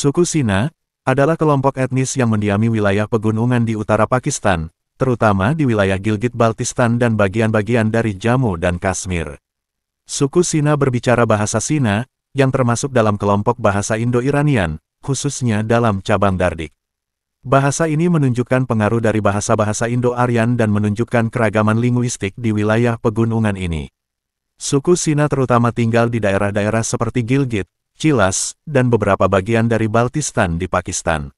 Suku Sina adalah kelompok etnis yang mendiami wilayah pegunungan di utara Pakistan, terutama di wilayah Gilgit-Baltistan dan bagian-bagian dari Jammu dan Kashmir. Suku Sina berbicara bahasa Sina, yang termasuk dalam kelompok bahasa Indo-Iranian, khususnya dalam cabang Dardik. Bahasa ini menunjukkan pengaruh dari bahasa-bahasa Indo-Aryan dan menunjukkan keragaman linguistik di wilayah pegunungan ini. Suku Sina terutama tinggal di daerah-daerah seperti Gilgit, Chilas, dan beberapa bagian dari Baltistan di Pakistan.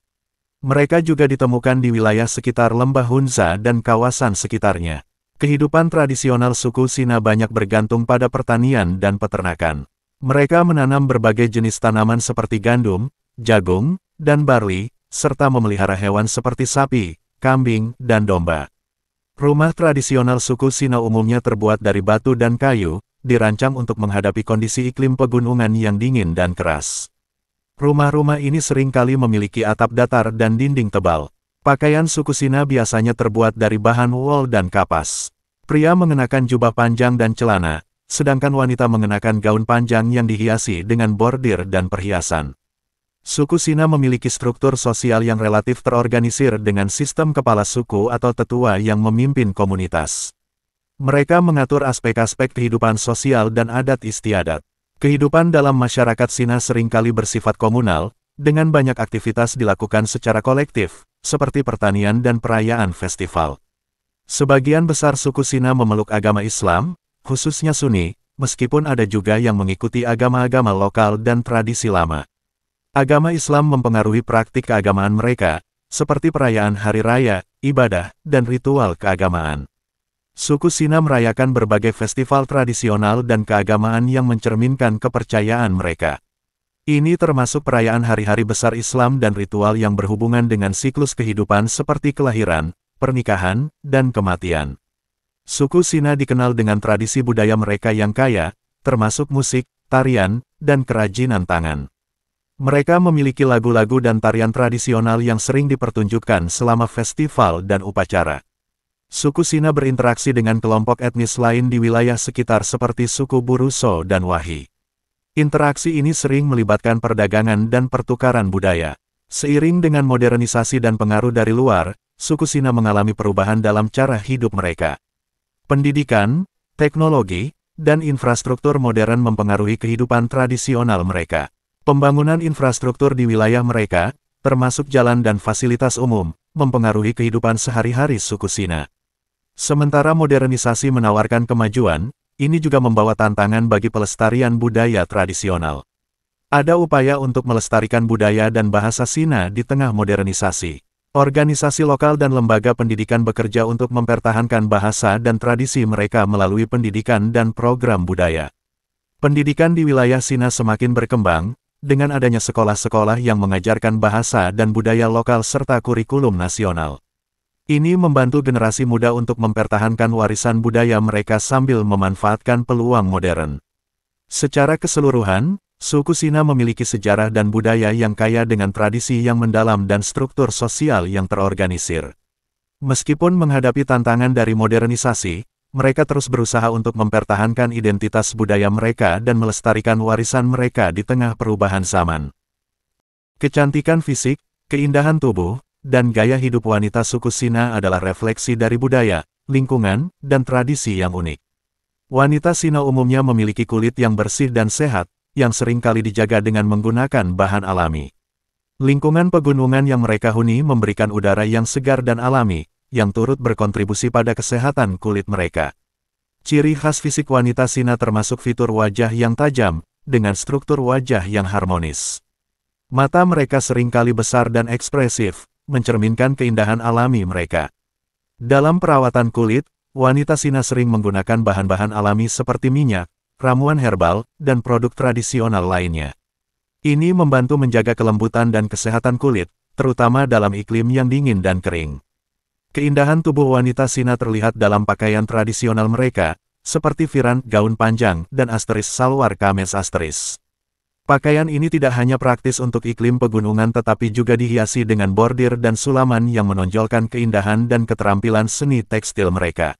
Mereka juga ditemukan di wilayah sekitar Lembah Hunza dan kawasan sekitarnya. Kehidupan tradisional suku Sina banyak bergantung pada pertanian dan peternakan. Mereka menanam berbagai jenis tanaman seperti gandum, jagung, dan barli, serta memelihara hewan seperti sapi, kambing, dan domba. Rumah tradisional suku Sina umumnya terbuat dari batu dan kayu, dirancang untuk menghadapi kondisi iklim pegunungan yang dingin dan keras. Rumah-rumah ini seringkali memiliki atap datar dan dinding tebal. Pakaian suku Sina biasanya terbuat dari bahan wol dan kapas. Pria mengenakan jubah panjang dan celana, sedangkan wanita mengenakan gaun panjang yang dihiasi dengan bordir dan perhiasan. Suku Sina memiliki struktur sosial yang relatif terorganisir dengan sistem kepala suku atau tetua yang memimpin komunitas. Mereka mengatur aspek-aspek kehidupan sosial dan adat istiadat. Kehidupan dalam masyarakat Sina seringkali bersifat komunal, dengan banyak aktivitas dilakukan secara kolektif, seperti pertanian dan perayaan festival. Sebagian besar suku Sina memeluk agama Islam, khususnya Sunni, meskipun ada juga yang mengikuti agama-agama lokal dan tradisi lama. Agama Islam mempengaruhi praktik keagamaan mereka, seperti perayaan hari raya, ibadah, dan ritual keagamaan. Suku Sina merayakan berbagai festival tradisional dan keagamaan yang mencerminkan kepercayaan mereka. Ini termasuk perayaan hari-hari besar Islam dan ritual yang berhubungan dengan siklus kehidupan seperti kelahiran, pernikahan, dan kematian. Suku Sina dikenal dengan tradisi budaya mereka yang kaya, termasuk musik, tarian, dan kerajinan tangan. Mereka memiliki lagu-lagu dan tarian tradisional yang sering dipertunjukkan selama festival dan upacara. Suku Sina berinteraksi dengan kelompok etnis lain di wilayah sekitar seperti suku Buruso dan Wahi. Interaksi ini sering melibatkan perdagangan dan pertukaran budaya. Seiring dengan modernisasi dan pengaruh dari luar, suku Sina mengalami perubahan dalam cara hidup mereka. Pendidikan, teknologi, dan infrastruktur modern mempengaruhi kehidupan tradisional mereka. Pembangunan infrastruktur di wilayah mereka, termasuk jalan dan fasilitas umum, mempengaruhi kehidupan sehari-hari suku Sina. Sementara modernisasi menawarkan kemajuan, ini juga membawa tantangan bagi pelestarian budaya tradisional. Ada upaya untuk melestarikan budaya dan bahasa Sina di tengah modernisasi. Organisasi lokal dan lembaga pendidikan bekerja untuk mempertahankan bahasa dan tradisi mereka melalui pendidikan dan program budaya. Pendidikan di wilayah Sina semakin berkembang, dengan adanya sekolah-sekolah yang mengajarkan bahasa dan budaya lokal serta kurikulum nasional. Ini membantu generasi muda untuk mempertahankan warisan budaya mereka sambil memanfaatkan peluang modern. Secara keseluruhan, suku Sina memiliki sejarah dan budaya yang kaya dengan tradisi yang mendalam dan struktur sosial yang terorganisir. Meskipun menghadapi tantangan dari modernisasi, mereka terus berusaha untuk mempertahankan identitas budaya mereka dan melestarikan warisan mereka di tengah perubahan zaman. Kecantikan fisik, keindahan tubuh, dan gaya hidup wanita suku Sina adalah refleksi dari budaya, lingkungan, dan tradisi yang unik. Wanita Sina umumnya memiliki kulit yang bersih dan sehat, yang seringkali dijaga dengan menggunakan bahan alami. Lingkungan pegunungan yang mereka huni memberikan udara yang segar dan alami, yang turut berkontribusi pada kesehatan kulit mereka. Ciri khas fisik wanita Sina termasuk fitur wajah yang tajam, dengan struktur wajah yang harmonis. Mata mereka seringkali besar dan ekspresif, mencerminkan keindahan alami mereka. Dalam perawatan kulit, wanita Sina sering menggunakan bahan-bahan alami seperti minyak, ramuan herbal, dan produk tradisional lainnya. Ini membantu menjaga kelembutan dan kesehatan kulit, terutama dalam iklim yang dingin dan kering. Keindahan tubuh wanita Sina terlihat dalam pakaian tradisional mereka, seperti firant gaun panjang dan asteris salwar kameez asteris. Pakaian ini tidak hanya praktis untuk iklim pegunungan tetapi juga dihiasi dengan bordir dan sulaman yang menonjolkan keindahan dan keterampilan seni tekstil mereka.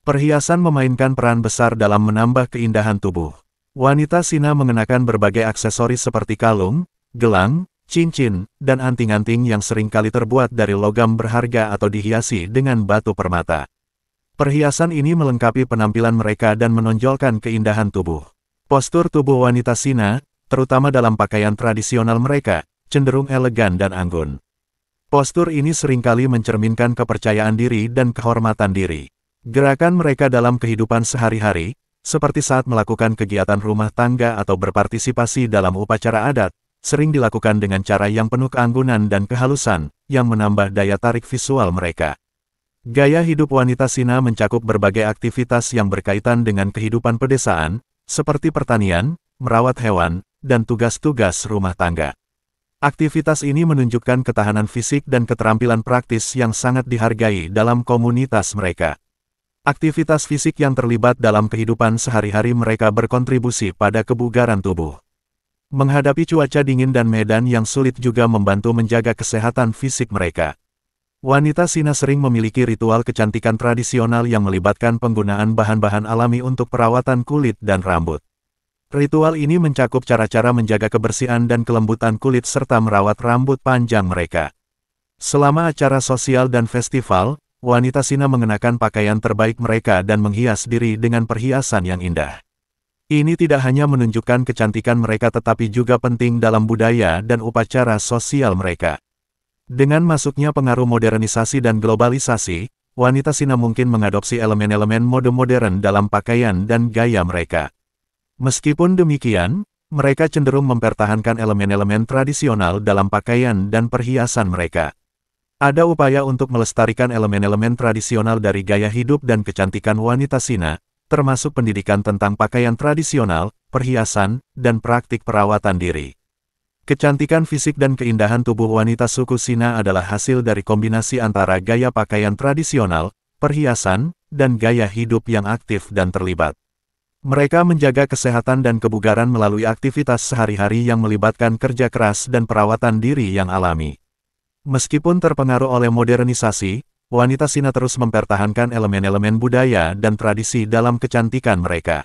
Perhiasan memainkan peran besar dalam menambah keindahan tubuh. Wanita Sina mengenakan berbagai aksesoris seperti kalung, gelang, cincin, dan anting-anting yang seringkali terbuat dari logam berharga atau dihiasi dengan batu permata. Perhiasan ini melengkapi penampilan mereka dan menonjolkan keindahan tubuh. Postur tubuh wanita Cina, terutama dalam pakaian tradisional mereka, cenderung elegan dan anggun. Postur ini seringkali mencerminkan kepercayaan diri dan kehormatan diri. Gerakan mereka dalam kehidupan sehari-hari, seperti saat melakukan kegiatan rumah tangga atau berpartisipasi dalam upacara adat, sering dilakukan dengan cara yang penuh keanggunan dan kehalusan, yang menambah daya tarik visual mereka. Gaya hidup wanita Cina mencakup berbagai aktivitas yang berkaitan dengan kehidupan pedesaan, seperti pertanian, merawat hewan, dan tugas-tugas rumah tangga. Aktivitas ini menunjukkan ketahanan fisik dan keterampilan praktis yang sangat dihargai dalam komunitas mereka. Aktivitas fisik yang terlibat dalam kehidupan sehari-hari mereka berkontribusi pada kebugaran tubuh. Menghadapi cuaca dingin dan medan yang sulit juga membantu menjaga kesehatan fisik mereka. Wanita Cina sering memiliki ritual kecantikan tradisional yang melibatkan penggunaan bahan-bahan alami untuk perawatan kulit dan rambut. Ritual ini mencakup cara-cara menjaga kebersihan dan kelembutan kulit serta merawat rambut panjang mereka. Selama acara sosial dan festival, wanita Cina mengenakan pakaian terbaik mereka dan menghias diri dengan perhiasan yang indah. Ini tidak hanya menunjukkan kecantikan mereka tetapi juga penting dalam budaya dan upacara sosial mereka. Dengan masuknya pengaruh modernisasi dan globalisasi, wanita Cina mungkin mengadopsi elemen-elemen mode modern dalam pakaian dan gaya mereka. Meskipun demikian, mereka cenderung mempertahankan elemen-elemen tradisional dalam pakaian dan perhiasan mereka. Ada upaya untuk melestarikan elemen-elemen tradisional dari gaya hidup dan kecantikan wanita Cina, termasuk pendidikan tentang pakaian tradisional, perhiasan, dan praktik perawatan diri. Kecantikan fisik dan keindahan tubuh wanita suku Cina adalah hasil dari kombinasi antara gaya pakaian tradisional, perhiasan, dan gaya hidup yang aktif dan terlibat. Mereka menjaga kesehatan dan kebugaran melalui aktivitas sehari-hari yang melibatkan kerja keras dan perawatan diri yang alami. Meskipun terpengaruh oleh modernisasi, wanita Cina terus mempertahankan elemen-elemen budaya dan tradisi dalam kecantikan mereka.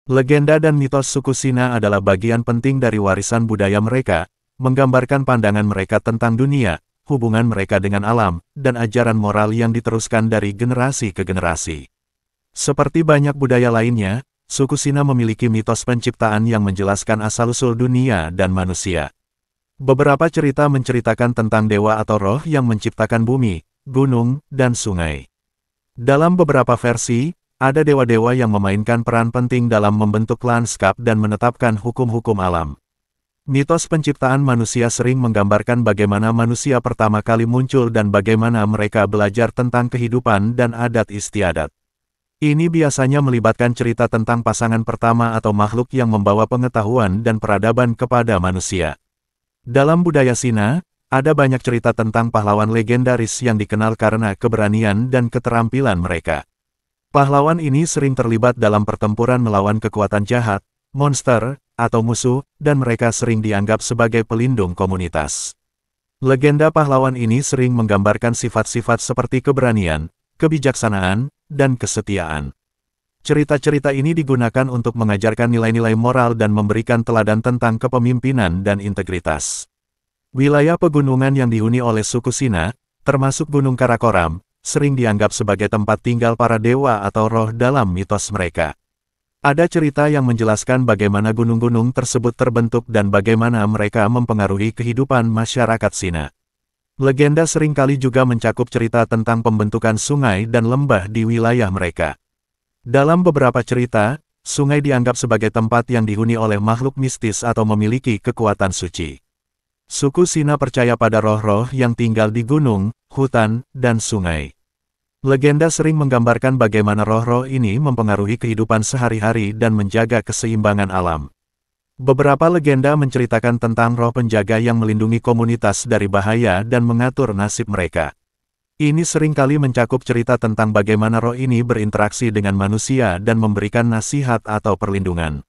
Legenda dan mitos suku Cina adalah bagian penting dari warisan budaya mereka, menggambarkan pandangan mereka tentang dunia, hubungan mereka dengan alam, dan ajaran moral yang diteruskan dari generasi ke generasi. Seperti banyak budaya lainnya, suku Cina memiliki mitos penciptaan yang menjelaskan asal-usul dunia dan manusia. Beberapa cerita menceritakan tentang dewa atau roh yang menciptakan bumi, gunung, dan sungai. Dalam beberapa versi, ada dewa-dewa yang memainkan peran penting dalam membentuk lanskap dan menetapkan hukum-hukum alam. Mitos penciptaan manusia sering menggambarkan bagaimana manusia pertama kali muncul dan bagaimana mereka belajar tentang kehidupan dan adat istiadat. Ini biasanya melibatkan cerita tentang pasangan pertama atau makhluk yang membawa pengetahuan dan peradaban kepada manusia. Dalam budaya Cina, ada banyak cerita tentang pahlawan legendaris yang dikenal karena keberanian dan keterampilan mereka. Pahlawan ini sering terlibat dalam pertempuran melawan kekuatan jahat, monster, atau musuh, dan mereka sering dianggap sebagai pelindung komunitas. Legenda pahlawan ini sering menggambarkan sifat-sifat seperti keberanian, kebijaksanaan, dan kesetiaan. Cerita-cerita ini digunakan untuk mengajarkan nilai-nilai moral dan memberikan teladan tentang kepemimpinan dan integritas. Wilayah pegunungan yang dihuni oleh suku Cina, termasuk Gunung Karakoram, sering dianggap sebagai tempat tinggal para dewa atau roh dalam mitos mereka. Ada cerita yang menjelaskan bagaimana gunung-gunung tersebut terbentuk dan bagaimana mereka mempengaruhi kehidupan masyarakat Cina. Legenda seringkali juga mencakup cerita tentang pembentukan sungai dan lembah di wilayah mereka. Dalam beberapa cerita, sungai dianggap sebagai tempat yang dihuni oleh makhluk mistis atau memiliki kekuatan suci. Suku Cina percaya pada roh-roh yang tinggal di gunung, hutan, dan sungai. Legenda sering menggambarkan bagaimana roh-roh ini mempengaruhi kehidupan sehari-hari dan menjaga keseimbangan alam. Beberapa legenda menceritakan tentang roh penjaga yang melindungi komunitas dari bahaya dan mengatur nasib mereka. Ini seringkali mencakup cerita tentang bagaimana roh ini berinteraksi dengan manusia dan memberikan nasihat atau perlindungan.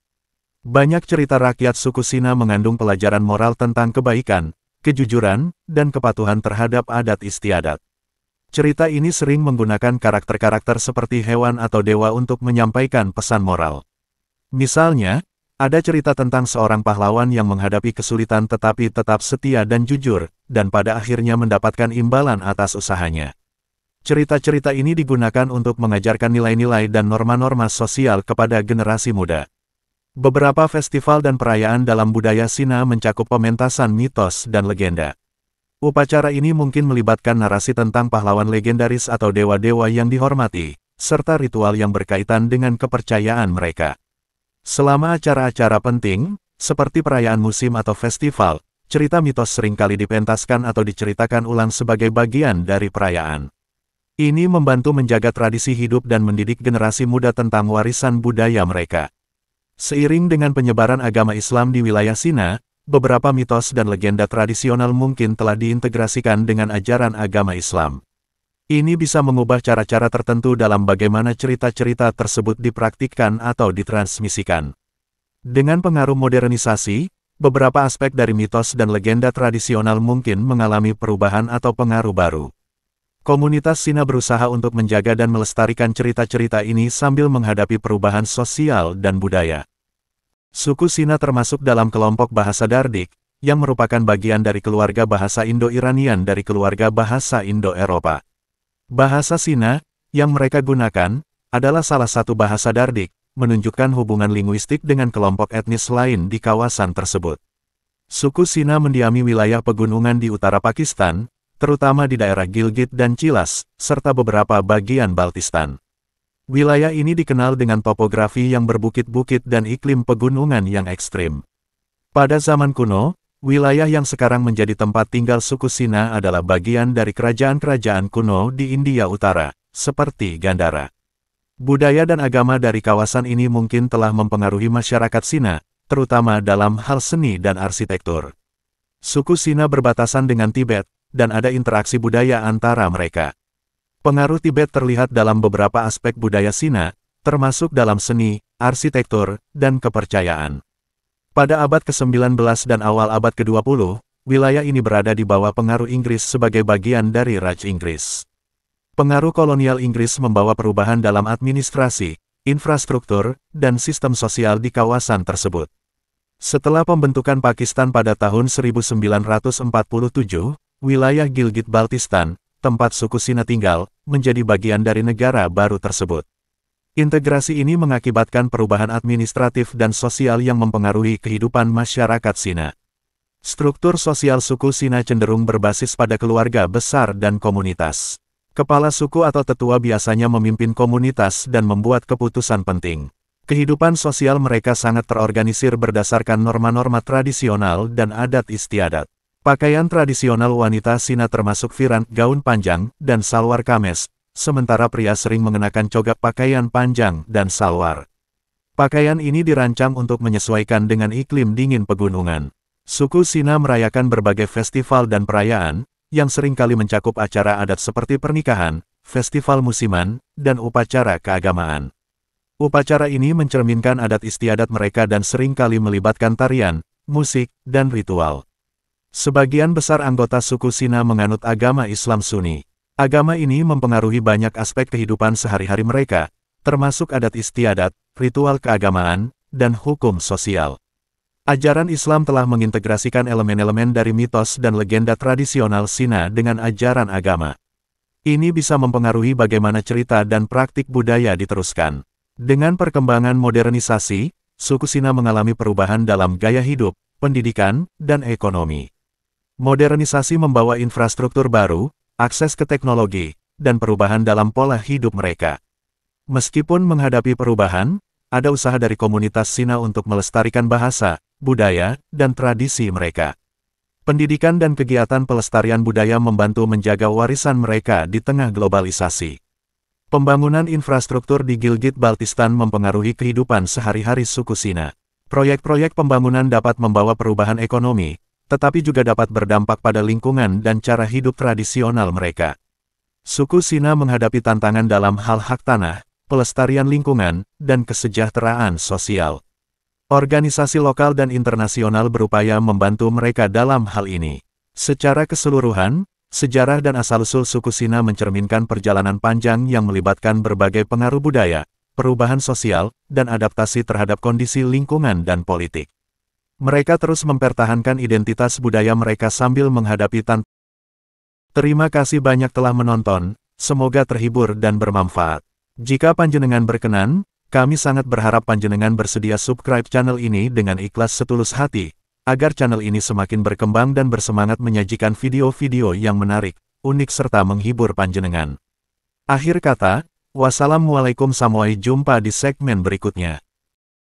Banyak cerita rakyat suku Cina mengandung pelajaran moral tentang kebaikan, kejujuran, dan kepatuhan terhadap adat istiadat. Cerita ini sering menggunakan karakter-karakter seperti hewan atau dewa untuk menyampaikan pesan moral. Misalnya, Ada cerita tentang seorang pahlawan yang menghadapi kesulitan tetapi tetap setia dan jujur, dan pada akhirnya mendapatkan imbalan atas usahanya. Cerita-cerita ini digunakan untuk mengajarkan nilai-nilai dan norma-norma sosial kepada generasi muda. Beberapa festival dan perayaan dalam budaya Cina mencakup pementasan mitos dan legenda. Upacara ini mungkin melibatkan narasi tentang pahlawan legendaris atau dewa-dewa yang dihormati, serta ritual yang berkaitan dengan kepercayaan mereka. Selama acara-acara penting, seperti perayaan musim atau festival, cerita mitos seringkali dipentaskan atau diceritakan ulang sebagai bagian dari perayaan. Ini membantu menjaga tradisi hidup dan mendidik generasi muda tentang warisan budaya mereka. Seiring dengan penyebaran agama Islam di wilayah Cina, beberapa mitos dan legenda tradisional mungkin telah diintegrasikan dengan ajaran agama Islam. Ini bisa mengubah cara-cara tertentu dalam bagaimana cerita-cerita tersebut dipraktikkan atau ditransmisikan. Dengan pengaruh modernisasi, beberapa aspek dari mitos dan legenda tradisional mungkin mengalami perubahan atau pengaruh baru. Komunitas Cina berusaha untuk menjaga dan melestarikan cerita-cerita ini sambil menghadapi perubahan sosial dan budaya. Suku Cina termasuk dalam kelompok bahasa Dardic, yang merupakan bagian dari keluarga bahasa Indo-Iranian dari keluarga bahasa Indo-Eropa. Bahasa Cina, yang mereka gunakan, adalah salah satu bahasa Dardic, menunjukkan hubungan linguistik dengan kelompok etnis lain di kawasan tersebut. Suku Cina mendiami wilayah pegunungan di utara Pakistan, terutama di daerah Gilgit dan Chilas, serta beberapa bagian Baltistan. Wilayah ini dikenal dengan topografi yang berbukit-bukit dan iklim pegunungan yang ekstrim. Pada zaman kuno, wilayah yang sekarang menjadi tempat tinggal suku Cina adalah bagian dari kerajaan-kerajaan kuno di India Utara, seperti Gandhara. Budaya dan agama dari kawasan ini mungkin telah mempengaruhi masyarakat Cina, terutama dalam hal seni dan arsitektur. Suku Cina berbatasan dengan Tibet, dan ada interaksi budaya antara mereka. Pengaruh Tibet terlihat dalam beberapa aspek budaya Cina, termasuk dalam seni, arsitektur, dan kepercayaan. Pada abad ke-19 dan awal abad ke-20, wilayah ini berada di bawah pengaruh Inggris sebagai bagian dari Raj Inggris. Pengaruh kolonial Inggris membawa perubahan dalam administrasi, infrastruktur, dan sistem sosial di kawasan tersebut. Setelah pembentukan Pakistan pada tahun 1947, wilayah Gilgit-Baltistan, tempat suku Cina tinggal, menjadi bagian dari negara baru tersebut. Integrasi ini mengakibatkan perubahan administratif dan sosial yang mempengaruhi kehidupan masyarakat Cina. Struktur sosial suku Cina cenderung berbasis pada keluarga besar dan komunitas. Kepala suku atau tetua biasanya memimpin komunitas dan membuat keputusan penting. Kehidupan sosial mereka sangat terorganisir berdasarkan norma-norma tradisional dan adat istiadat. Pakaian tradisional wanita Cina termasuk firant, gaun panjang, dan salwar kames, sementara pria sering mengenakan cogak pakaian panjang dan salwar. Pakaian ini dirancang untuk menyesuaikan dengan iklim dingin pegunungan. Suku Cina merayakan berbagai festival dan perayaan, yang seringkali mencakup acara adat seperti pernikahan, festival musiman, dan upacara keagamaan. Upacara ini mencerminkan adat istiadat mereka dan seringkali melibatkan tarian, musik, dan ritual. Sebagian besar anggota suku Cina menganut agama Islam Sunni. Agama ini mempengaruhi banyak aspek kehidupan sehari-hari mereka, termasuk adat istiadat, ritual keagamaan, dan hukum sosial. Ajaran Islam telah mengintegrasikan elemen-elemen dari mitos dan legenda tradisional Cina dengan ajaran agama. Ini bisa mempengaruhi bagaimana cerita dan praktik budaya diteruskan. Dengan perkembangan modernisasi, suku Cina mengalami perubahan dalam gaya hidup, pendidikan, dan ekonomi. Modernisasi membawa infrastruktur baru, akses ke teknologi, dan perubahan dalam pola hidup mereka. Meskipun menghadapi perubahan, ada usaha dari komunitas Cina untuk melestarikan bahasa, budaya, dan tradisi mereka. Pendidikan dan kegiatan pelestarian budaya membantu menjaga warisan mereka di tengah globalisasi. Pembangunan infrastruktur di Gilgit-Baltistan mempengaruhi kehidupan sehari-hari suku Cina. Proyek-proyek pembangunan dapat membawa perubahan ekonomi, tetapi juga dapat berdampak pada lingkungan dan cara hidup tradisional mereka. Suku Cina menghadapi tantangan dalam hal hak tanah, pelestarian lingkungan, dan kesejahteraan sosial. Organisasi lokal dan internasional berupaya membantu mereka dalam hal ini. Secara keseluruhan, sejarah dan asal-usul suku Cina mencerminkan perjalanan panjang yang melibatkan berbagai pengaruh budaya, perubahan sosial, dan adaptasi terhadap kondisi lingkungan dan politik. Mereka terus mempertahankan identitas budaya mereka sambil menghadapi tantangan. Terima kasih banyak telah menonton, semoga terhibur dan bermanfaat. Jika panjenengan berkenan, kami sangat berharap panjenengan bersedia subscribe channel ini dengan ikhlas setulus hati, agar channel ini semakin berkembang dan bersemangat menyajikan video-video yang menarik, unik serta menghibur panjenengan. Akhir kata, wassalamualaikum, sampai jumpa di segmen berikutnya.